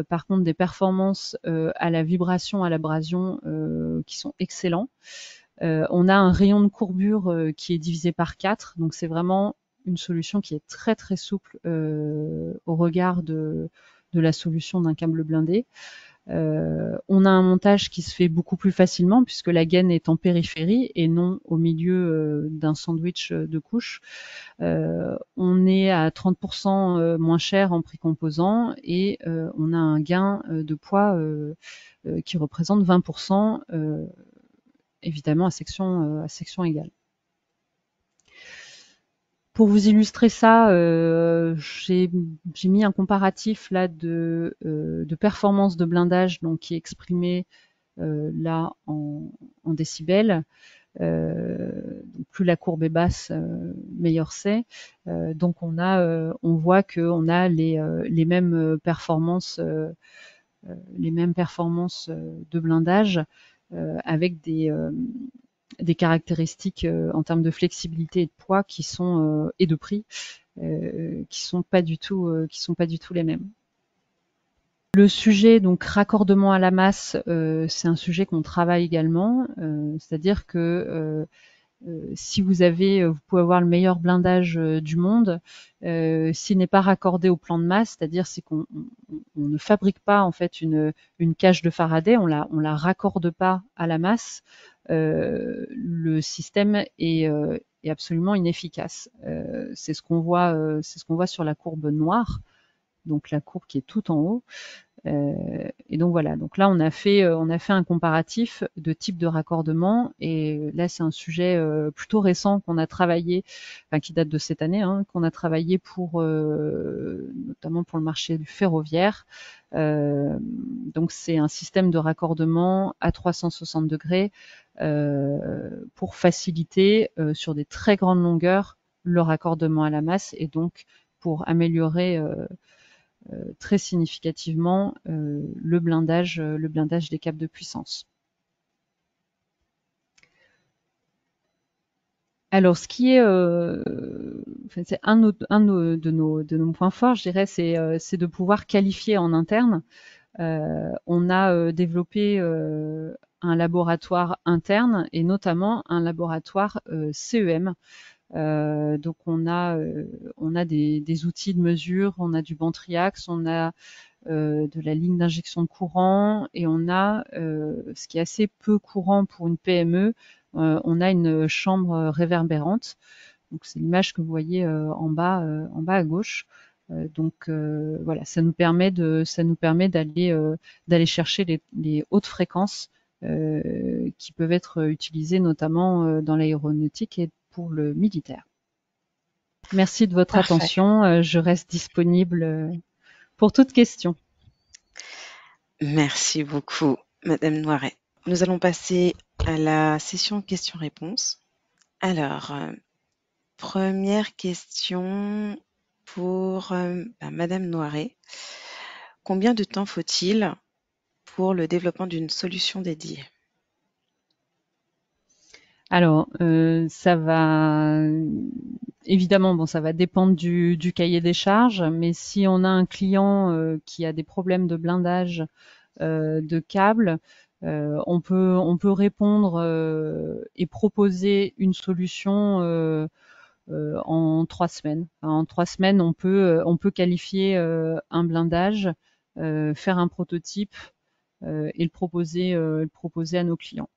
Par contre, des performances à la vibration, à l'abrasion qui sont excellents. On a un rayon de courbure qui est divisé par 4, donc c'est vraiment une solution qui est très très souple au regard de la solution d'un câble blindé. On a un montage qui se fait beaucoup plus facilement puisque la gaine est en périphérie et non au milieu d'un sandwich de couches. On est à 30% moins cher en prix composant et on a un gain de poids qui représente 20%, évidemment à section égale. Pour vous illustrer ça, j'ai mis un comparatif là de performance de blindage, donc qui est exprimé là en décibels. Plus la courbe est basse, meilleur c'est. Donc on voit qu'on a les mêmes performances de blindage avec des caractéristiques en termes de flexibilité et de poids et de prix qui sont pas du tout les mêmes. Le sujet donc raccordement à la masse, c'est un sujet qu'on travaille également, c'est-à-dire que si vous pouvez avoir le meilleur blindage du monde, s'il n'est pas raccordé au plan de masse, c'est-à-dire c'est qu'on ne fabrique pas en fait une cage de Faraday, on la raccorde pas à la masse, le système est absolument inefficace. C'est ce qu'on voit sur la courbe noire, donc la courbe qui est tout en haut. Et donc voilà, donc là on a fait un comparatif de type de raccordement et là c'est un sujet plutôt récent qu'on a travaillé, enfin qui date de cette année, qu'on a travaillé notamment pour le marché du ferroviaire. Donc c'est un système de raccordement à 360 degrés pour faciliter sur des très grandes longueurs le raccordement à la masse et donc pour améliorer très significativement le blindage des câbles de puissance. Alors, ce qui est, c'est un de nos points forts, je dirais, c'est de pouvoir qualifier en interne. On a développé un laboratoire interne et notamment un laboratoire CEM. Donc on a des outils de mesure, on a du Bantriax, on a de la ligne d'injection de courant et on a ce qui est assez peu courant pour une PME, on a une chambre réverbérante. Donc c'est l'image que vous voyez en bas à gauche. Voilà, ça nous permet d'aller chercher les hautes fréquences qui peuvent être utilisées notamment dans l'aéronautique et pour le militaire. Merci de votre Parfait. attention. Je reste disponible pour toute question. Merci beaucoup, Madame Noiret. Nous allons passer à la session questions-réponses. Alors, première question pour Madame Noiret. Combien de temps faut-il pour le développement d'une solution dédiée? Alors, ça va évidemment, ça va dépendre du cahier des charges, mais si on a un client qui a des problèmes de blindage de câbles, on peut répondre et proposer une solution en 3 semaines. En 3 semaines, on peut qualifier un blindage, faire un prototype et le proposer à nos clients.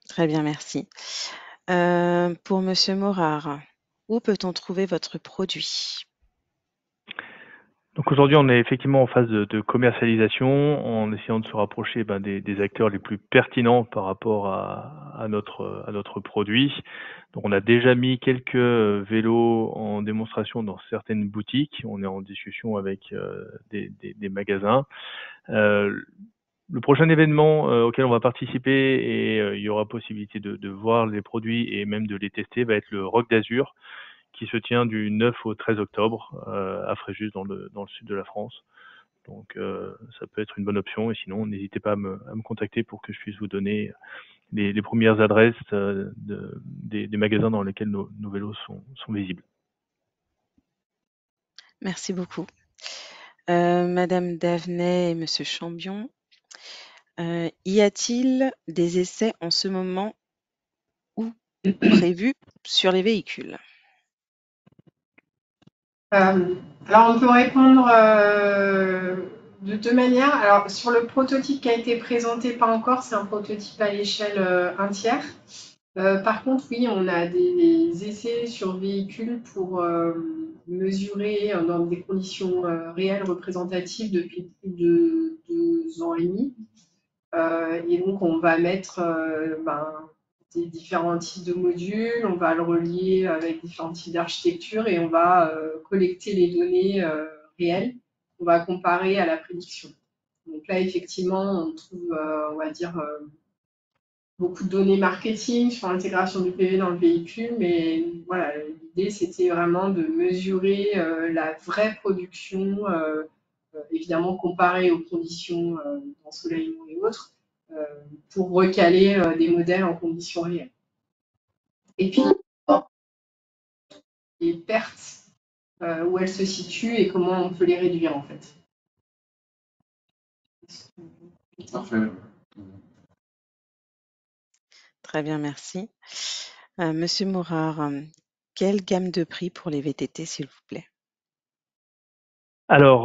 Très bien, merci. Pour Monsieur Morard, où peut-on trouver votre produit? Donc aujourd'hui, on est effectivement en phase de commercialisation, en essayant de se rapprocher des acteurs les plus pertinents par rapport à notre produit. Donc on a déjà mis quelques vélos en démonstration dans certaines boutiques. On est en discussion avec des magasins. Le prochain événement auquel on va participer et il y aura possibilité de voir les produits et même de les tester va être le Rock d'Azur, qui se tient du 9 au 13 octobre à Fréjus dans le sud de la France. Donc ça peut être une bonne option et sinon n'hésitez pas à me contacter pour que je puisse vous donner les premières adresses des magasins dans lesquels nos vélos sont visibles. Merci beaucoup. Madame Davenet et Monsieur Chambion, y a-t-il des essais en ce moment ou prévus sur les véhicules? Alors, on peut répondre de deux manières. Alors, sur le prototype qui a été présenté, pas encore, c'est un prototype à l'échelle 1 tiers. Par contre, oui, on a des essais sur véhicules pour mesurer dans des conditions réelles représentatives depuis plus de 2 ans et demi. Et donc, on va mettre des différents types de modules, on va le relier avec différents types d'architecture et on va collecter les données réelles qu'on va comparer à la prédiction. Donc là, effectivement, on trouve, on va dire, beaucoup de données marketing sur l'intégration du PV dans le véhicule, mais voilà, l'idée, c'était vraiment de mesurer la vraie production, évidemment comparée aux conditions d'ensoleillement et autres, pour recaler des modèles en conditions réelles. Et puis, les pertes, où elles se situent et comment on peut les réduire en fait. Parfait. Très bien, merci. Monsieur Morard, quelle gamme de prix pour les VTT, s'il vous plaît? Alors,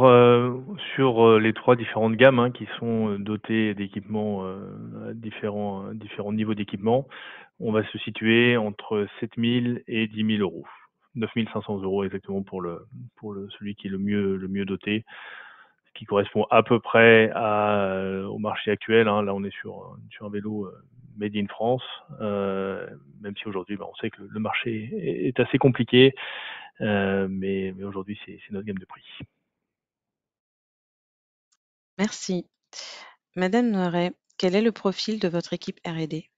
sur les 3 différentes gammes qui sont dotées d'équipements à différents niveaux d'équipement, on va se situer entre 7 000 et 10 000 euros. 9 500 euros exactement pour celui qui est le mieux doté, ce qui correspond à peu près au marché actuel. Là, on est sur un vélo made in France, même si aujourd'hui, on sait que le marché est assez compliqué, mais aujourd'hui, c'est notre gamme de prix. Merci. Madame Noiret, quel est le profil de votre équipe R&D?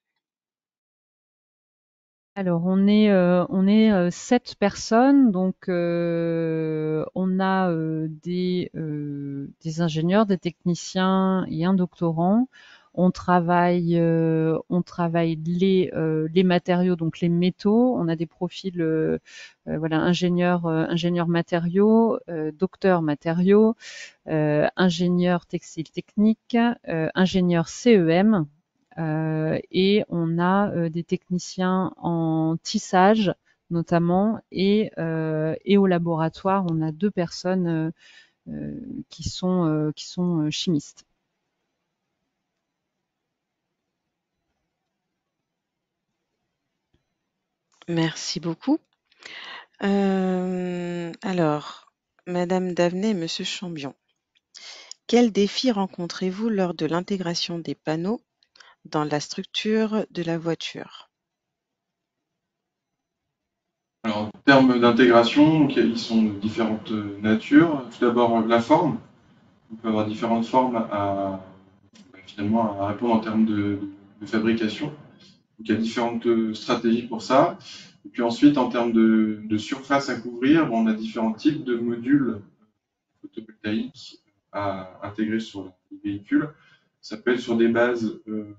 Alors on est 7 personnes, donc on a des ingénieurs, des techniciens et un doctorant. On travaille les matériaux, donc les métaux. On a des profils voilà, ingénieurs matériaux, docteurs matériaux, ingénieurs textiles techniques, ingénieurs CEM. Et on a des techniciens en tissage notamment et au laboratoire on a 2 personnes qui sont chimistes. Merci beaucoup. Alors, Madame Davenet et Monsieur Chambion, quels défis rencontrez-vous lors de l'intégration des panneaux dans la structure de la voiture? Alors, en termes d'intégration, donc, ils sont de différentes natures. Tout d'abord, la forme. On peut avoir différentes formes finalement, à répondre en termes de fabrication. Donc, il y a différentes stratégies pour ça. Et puis ensuite, en termes de surface à couvrir, on a différents types de modules photovoltaïques à intégrer sur les véhicules. Ça peut être sur des bases comme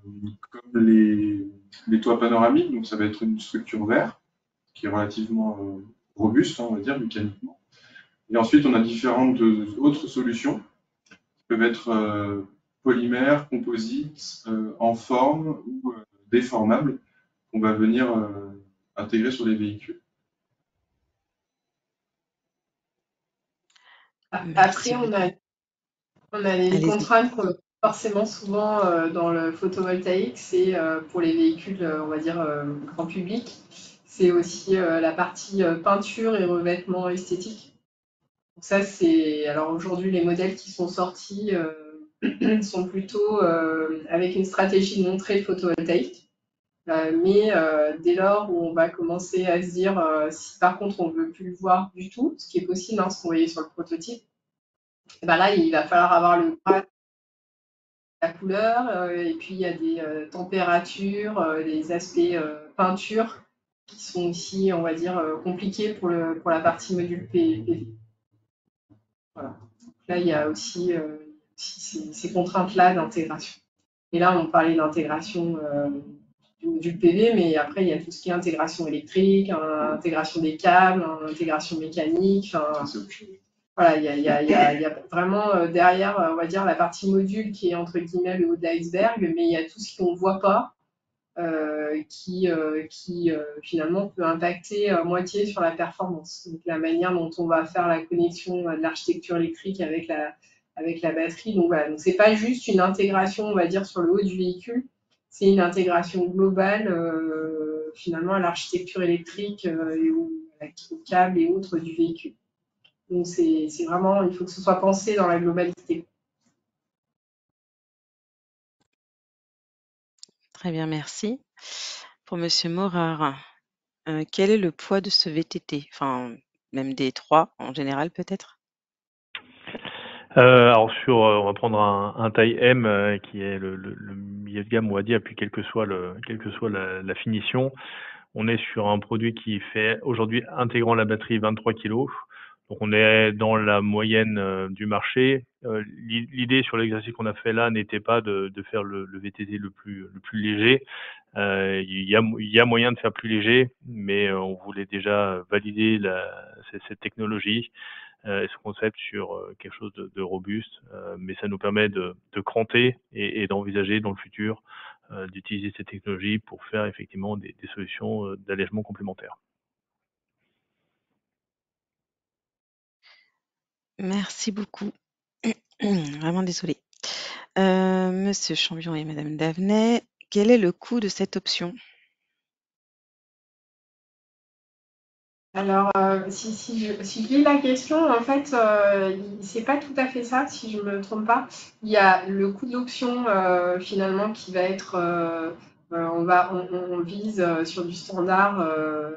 les toits panoramiques, donc ça va être une structure verte qui est relativement robuste, on va dire, mécaniquement. Et ensuite, on a différentes autres solutions qui peuvent être polymères, composites, en forme ou déformables, qu'on va venir intégrer sur les véhicules. Après, on a les Allez-y. contraintes qu'on a forcément souvent dans le photovoltaïque, c'est pour les véhicules, on va dire, grand public, c'est aussi la partie peinture et revêtement esthétique. Donc ça, alors aujourd'hui, les modèles qui sont sortis sont plutôt avec une stratégie de montrer le photovoltaïque. Mais dès lors où on va commencer à se dire si par contre on ne veut plus le voir du tout, ce qui est possible, ce qu'on voyait sur le prototype, et ben là il va falloir avoir la couleur, et puis il y a des températures, des aspects peinture qui sont aussi, on va dire, compliqués pour la partie module PV. Voilà. Là, il y a aussi ces contraintes-là d'intégration. Et là, on parlait d'intégration du module PV, mais après, il y a tout ce qui est intégration électrique, intégration des câbles, intégration mécanique. Voilà, il y a vraiment derrière, on va dire, la partie module qui est entre guillemets le haut de l'iceberg, mais il y a tout ce qu'on ne voit pas qui finalement peut impacter moitié sur la performance. Donc la manière dont on va faire la connexion de l'architecture électrique avec la batterie. Donc voilà, donc c'est pas juste une intégration, on va dire, sur le haut du véhicule, c'est une intégration globale finalement à l'architecture électrique et aux câbles et autres du véhicule. Donc c'est vraiment, il faut que ce soit pensé dans la globalité. Très bien, merci. Pour Monsieur Morard, quel est le poids de ce VTT? Enfin, même des trois en général peut-être? Alors on va prendre un taille M qui est le milieu de gamme, on va dire, puis quelle que soit la finition. On est sur un produit qui fait aujourd'hui, intégrant la batterie, 23 kg. Donc on est dans la moyenne du marché. L'idée sur l'exercice qu'on a fait là n'était pas de faire le VTT le plus léger. Il y a moyen de faire plus léger, mais on voulait déjà valider cette technologie et ce concept sur quelque chose de robuste, mais ça nous permet de cranter et d'envisager dans le futur d'utiliser cette technologie pour faire effectivement des solutions d'allègement complémentaires. Merci beaucoup. Vraiment désolée. Monsieur Chambion et Madame Davenet, quel est le coût de cette option? Alors, si je lis la question, en fait, c'est pas tout à fait ça, si je me trompe pas. Il y a le coût de l'option finalement qui va être, on vise sur du standard,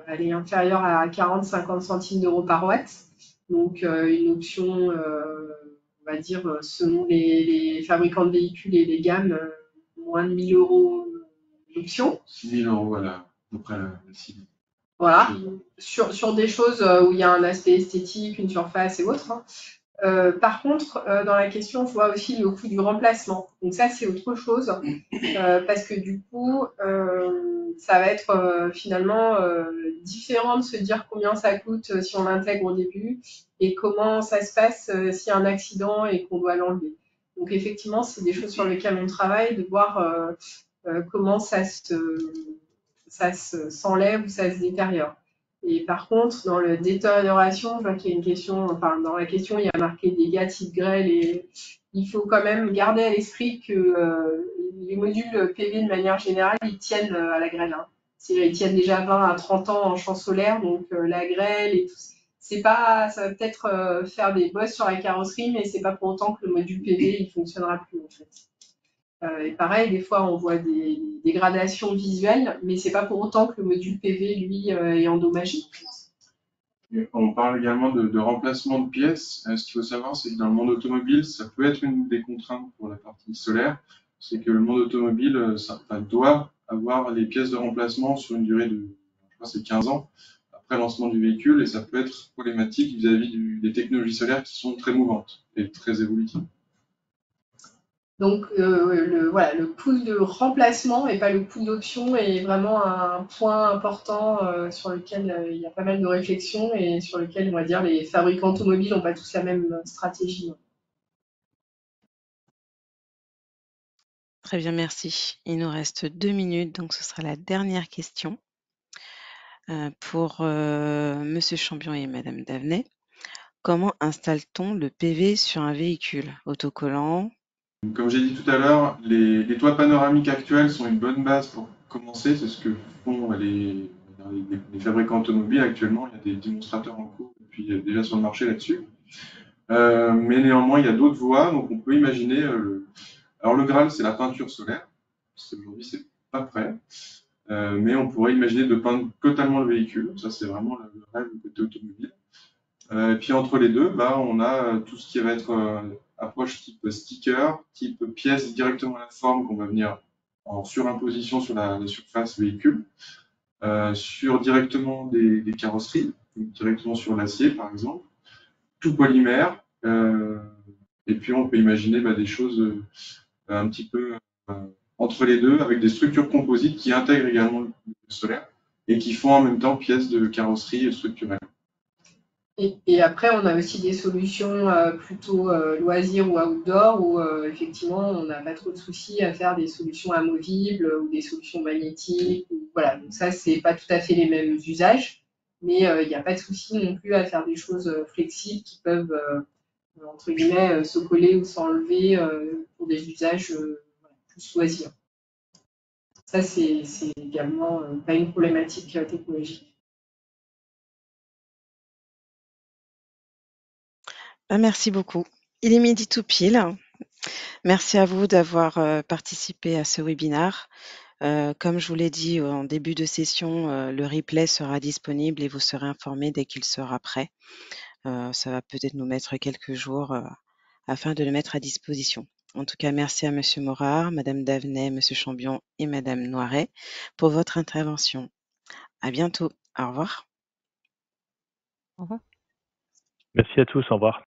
elle est inférieure à 40-50 centimes d'euros par watt. Donc une option, on va dire, selon les fabricants de véhicules et les gammes, moins de 1 000 euros d'option. 6 000 euros, voilà, à peu près la cible. Voilà, sur des choses où il y a un aspect esthétique, une surface et autres. Par contre, dans la question, je vois aussi le coût du remplacement. Donc ça, c'est autre chose, parce que du coup, ça va être finalement différent de se dire combien ça coûte si on l'intègre au début et comment ça se passe s'il y a un accident et qu'on doit l'enlever. Donc effectivement, c'est des choses sur lesquelles on travaille, de voir comment ça s'enlève ou ça se détériore. Et par contre, dans la détérioration, je vois qu'il y a une question, enfin, dans la question, il y a marqué dégâts type grêle et il faut quand même garder à l'esprit que les modules PV, de manière générale, ils tiennent à la grêle. Hein. ils tiennent déjà 20 à 30 ans en champ solaire, donc la grêle et tout. C'est pas, ça va peut-être faire des bosses sur la carrosserie, mais c'est pas pour autant que le module PV il fonctionnera plus en fait. Et pareil, des fois on voit des dégradations visuelles, mais c'est pas pour autant que le module PV lui est endommagé. En fait. On parle également de remplacement de pièces. Ce qu'il faut savoir, c'est que dans le monde automobile, ça peut être une des contraintes pour la partie solaire. C'est que le monde automobile doit avoir les pièces de remplacement sur une durée de, je crois, c'est 15 ans après le lancement du véhicule, et ça peut être problématique vis-à-vis des technologies solaires qui sont très mouvantes et très évolutives. Donc le coût de remplacement et pas le coût d'option est vraiment un point important sur lequel il y a pas mal de réflexions et sur lequel, on va dire, les fabricants automobiles n'ont pas tous la même stratégie. Très bien, merci. Il nous reste 2 minutes, donc ce sera la dernière question pour Monsieur Champion et Madame Davenet. Comment installe-t-on le PV sur un véhicule? Autocollant? Comme j'ai dit tout à l'heure, les toits panoramiques actuels sont une bonne base pour commencer. C'est ce que font les fabricants automobiles actuellement. Il y a des démonstrateurs en cours et puis déjà sur le marché là-dessus. Mais néanmoins, il y a d'autres voies. Donc on peut imaginer. Alors le Graal, c'est la peinture solaire. Aujourd'hui, c'est pas prêt. Mais on pourrait imaginer de peindre totalement le véhicule. Ça, c'est vraiment le rêve du côté automobile. Et puis entre les deux, on a tout ce qui va être approche type sticker, type pièce directement à la forme qu'on va venir en surimposition sur la surface véhicule, sur directement des carrosseries, directement sur l'acier par exemple, tout polymère. Et puis on peut imaginer des choses un petit peu entre les deux, avec des structures composites qui intègrent également le solaire et qui font en même temps pièces de carrosserie structurelle. Et après, on a aussi des solutions plutôt loisirs ou outdoor où effectivement, on n'a pas trop de soucis à faire des solutions amovibles ou des solutions magnétiques. Voilà, donc ça, c'est pas tout à fait les mêmes usages, mais il n'y a pas de souci non plus à faire des choses flexibles qui peuvent, entre guillemets, se coller ou s'enlever pour des usages plus loisirs. Ça, c'est également pas une problématique technologique. Merci beaucoup. Il est midi tout pile. Merci à vous d'avoir participé à ce webinaire. Comme je vous l'ai dit en début de session, le replay sera disponible et vous serez informés dès qu'il sera prêt. Ça va peut-être nous mettre quelques jours afin de le mettre à disposition. En tout cas, merci à Monsieur Morard, Madame Davenet, Monsieur Chambion et Madame Noiret pour votre intervention. À bientôt. Au revoir. Au revoir. Merci à tous, au revoir.